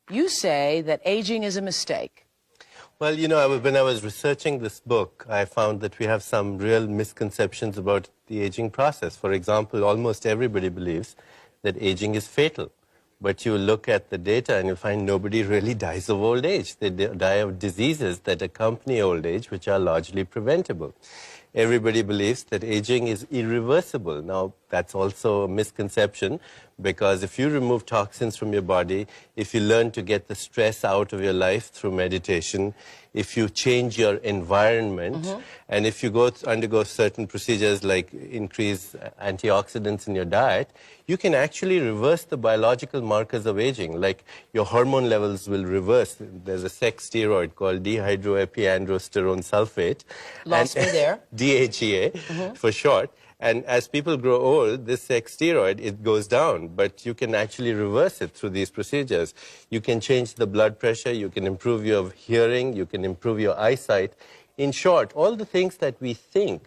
you say that aging is a mistake. Well, you know, when I was researching this book, I found that we have some real misconceptions about the aging process. For example, almost everybody believes that aging is fatal. But you look at the data and you find nobody really dies of old age. They die of diseases that accompany old age, which are largely preventable. Everybody believes that aging is irreversible. Now, that's also a misconception, because if you remove toxins from your body, if you learn to get the stress out of your life through meditation, if you change your environment, and if you undergo certain procedures like increase antioxidants in your diet, you can actually reverse the biological markers of aging, like your hormone levels will reverse. There's a sex steroid called dehydroepiandrosterone sulfate. Lost me there. DHEA for short. And as people grow old, this sex steroid, it goes down, but you can actually reverse it through these procedures. You can change the blood pressure, you can improve your hearing, you can improve your eyesight. In short, all the things that we think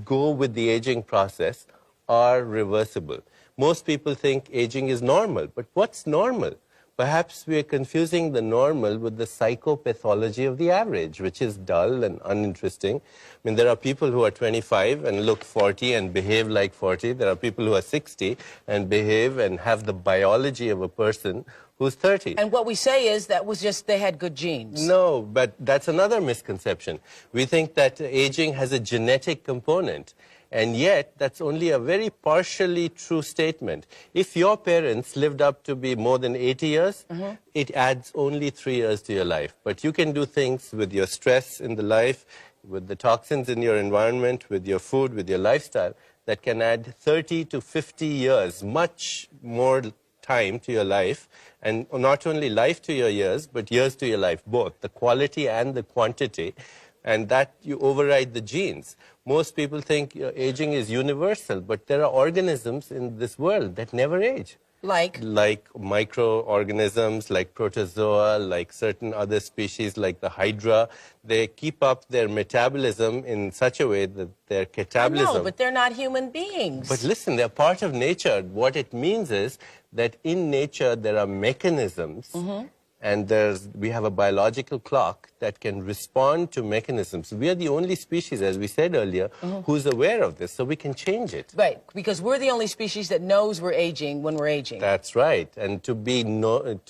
go with the aging process are reversible. Most people think aging is normal, but what's normal? Perhaps we are confusing the normal with the psychopathology of the average, which is dull and uninteresting. I mean, there are people who are 25 and look 40 and behave like 40. There are people who are 60 and behave and have the biology of a person who's 30. And what we say is that was just they had good genes. No, but that's another misconception. We think that aging has a genetic component. And yet, that's only a very partially true statement. If your parents lived up to be more than 80 years, it adds only 3 years to your life. But you can do things with your stress in the life, with the toxins in your environment, with your food, with your lifestyle, that can add 30 to 50 years, much more time to your life. And not only life to your years, but years to your life, both, the quality and the quantity. And that you override the genes. Most people think aging is universal, but there are organisms in this world that never age. Like? Like microorganisms, like protozoa, like certain other species like the hydra. They keep up their metabolism in such a way that their catabolism... No, but they're not human beings. But listen, they're part of nature. What it means is that in nature there are mechanisms and we have a biological clock that can respond to mechanisms. We are the only species, as we said earlier, who's aware of this, so we can change it. Right, because we're the only species that knows we're aging when we're aging. That's right, and to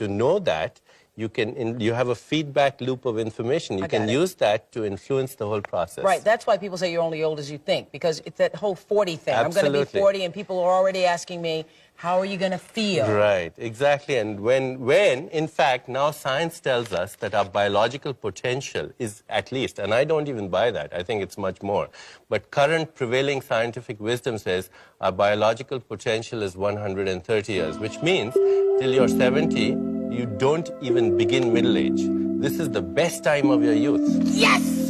know that, you have a feedback loop of information. You can use that to influence the whole process. Right, that's why people say you're only old as you think, because it's that whole 40 thing. Absolutely. I'm going to be 40 and people are already asking me, how are you going to feel? Right, exactly. And when, in fact, now science tells us that our biological potential is at least, and I don't even buy that, I think it's much more, but current prevailing scientific wisdom says our biological potential is 130 years, which means till you're 70, you don't even begin middle age. This is the best time of your youth. Yes!